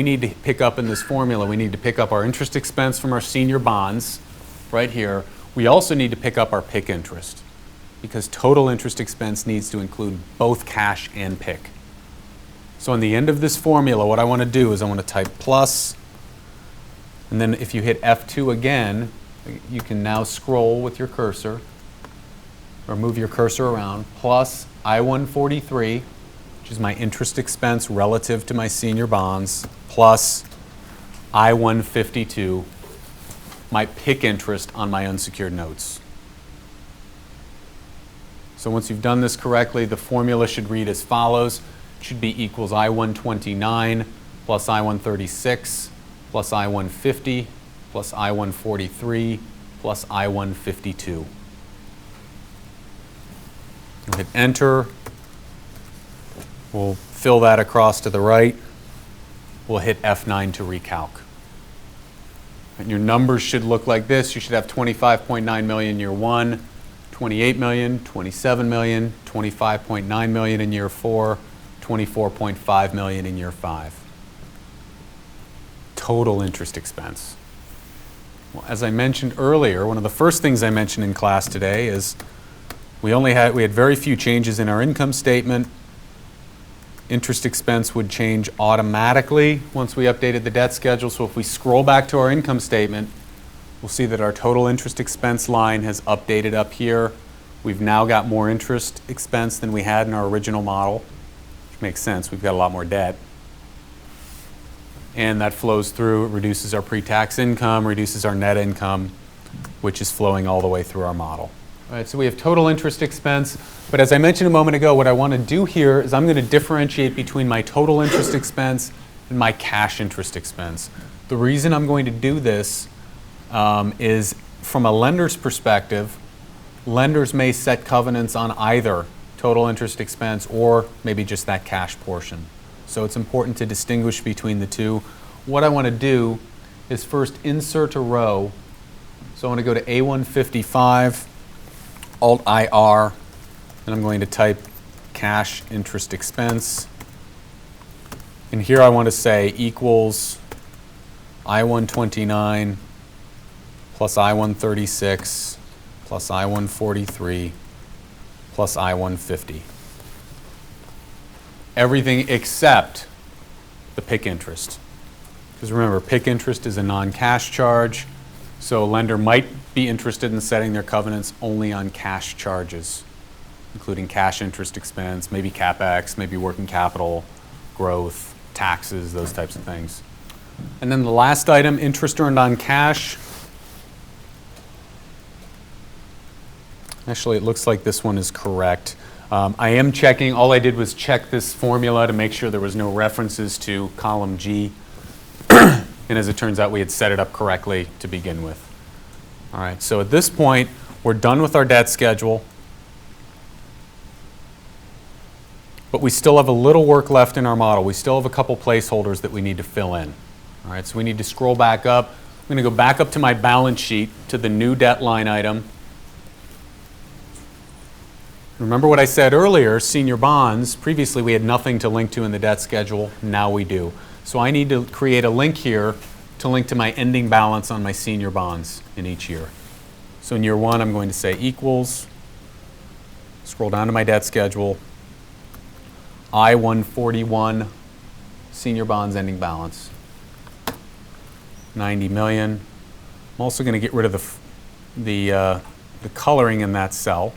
we need to pick up in this formula, we need to pick up our interest expense from our senior bonds right here. We also need to pick up our PIK interest because total interest expense needs to include both cash and PIK. So on the end of this formula, what I want to do is I want to type plus, and then if you hit F2 again, you can now scroll with your cursor or move your cursor around, plus I-143, which is my interest expense relative to my senior bonds, plus I-152, my PIK interest on my unsecured notes. So once you've done this correctly, the formula should read as follows. It should be equals I-129 plus I-136 plus I-150 plus I-143 plus I-152. We'll hit enter. We'll fill that across to the right. We'll hit F9 to recalc. And your numbers should look like this. You should have 25.9 million year 1, 28 million, 27 million, 25.9 million in year 4, 24.5 million in year 5. Total interest expense. Well, as I mentioned earlier, one of the first things I mentioned in class today is we had very few changes in our income statement. Interest expense would change automatically once we updated the debt schedule. So if we scroll back to our income statement, we'll see that our total interest expense line has updated up here. We've now got more interest expense than we had in our original model, which makes sense. We've got a lot more debt. And that flows through, it reduces our pre-tax income, reduces our net income, which is flowing all the way through our model. All right, so we have total interest expense, but as I mentioned a moment ago, what I want to do here is I'm going to differentiate between my total interest expense and my cash interest expense. The reason I'm going to do this is from a lender's perspective, lenders may set covenants on either total interest expense or maybe just that cash portion. So it's important to distinguish between the two. What I want to do is first insert a row. So I want to go to A155, Alt-IR, and I'm going to type cash interest expense. And here I want to say equals I-129 plus I-136 plus I-143 plus I-150. Everything except the PIK interest. Because remember, PIK interest is a non-cash charge, so a lender might be interested in setting their covenants only on cash charges, including cash interest expense, maybe CapEx, maybe working capital, growth, taxes, those types of things. And then the last item, interest earned on cash. Actually, it looks like this one is correct. I am checking, all I did was check this formula to make sure there was no references to column G. And as it turns out, we had set it up correctly to begin with. All right, so at this point, we're done with our debt schedule. But we still have a little work left in our model. We still have a couple placeholders that we need to fill in. All right, so we need to scroll back up. I'm going to go back up to my balance sheet to the new debt line item. Remember what I said earlier, senior bonds, previously we had nothing to link to in the debt schedule, now we do. So I need to create a link here to link to my ending balance on my senior bonds in each year. So in year 1, I'm going to say equals, scroll down to my debt schedule, I-141 senior bonds ending balance, 90 million. I'm also going to get rid of the coloring in that cell.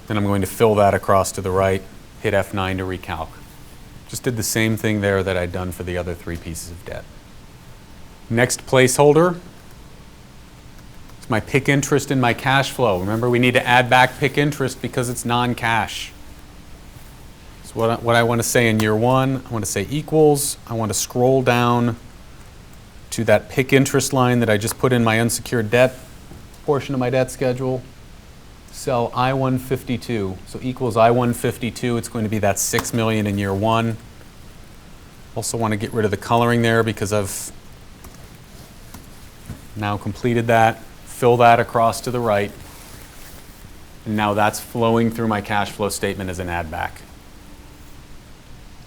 Then I'm going to fill that across to the right, hit F9 to recalc. Just did the same thing there that I'd done for the other 3 pieces of debt. Next placeholder is my PIK interest in my cash flow. Remember, we need to add back PIK interest because it's non-cash. So what I want to say in year 1, I want to say equals. I want to scroll down to that PIK interest line that I just put in my unsecured debt portion of my debt schedule. Cell I-152, so equals I-152, it's going to be that 6 million in year 1. Also want to get rid of the coloring there because I've now completed that. Fill that across to the right. And now that's flowing through my cash flow statement as an add back.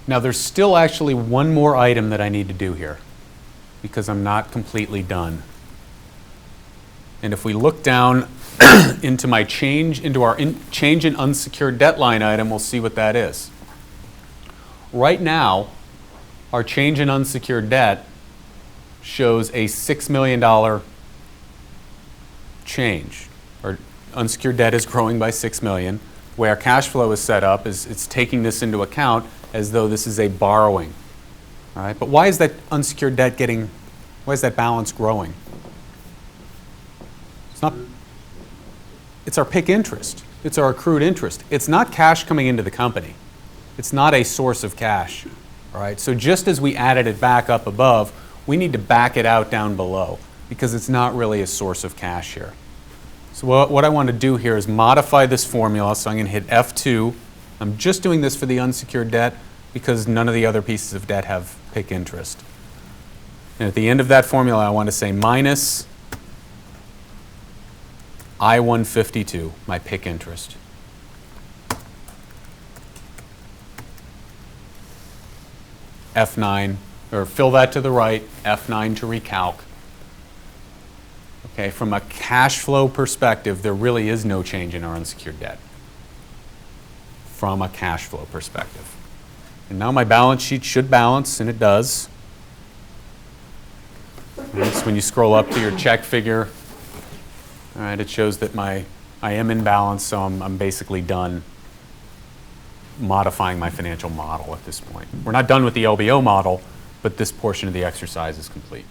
Now there's still actually one more item that I need to do here because I'm not completely done. And if we look down into my change in unsecured debt line item, we'll see what that is. Right now, our change in unsecured debt shows a $6 million change. Our unsecured debt is growing by $6 million. The way our cash flow is set up is it's taking this into account as though this is a borrowing. All right? But why is that unsecured debt why is that balance growing? It's our PIK interest. It's our accrued interest. It's not cash coming into the company. It's not a source of cash. All right? So just as we added it back up above, we need to back it out down below because it's not really a source of cash here. So what I want to do here is modify this formula. So I'm going to hit F2. I'm just doing this for the unsecured debt because none of the other pieces of debt have PIK interest. And at the end of that formula, I want to say minus I-152, my PIK interest. F9, or fill that to the right, F9 to recalc. Okay, from a cash flow perspective, there really is no change in our unsecured debt. From a cash flow perspective. And now my balance sheet should balance, and it does. And so when you scroll up to your check figure, all right, it shows that I am in balance, so I'm basically done modifying my financial model at this point. We're not done with the LBO model, but this portion of the exercise is complete.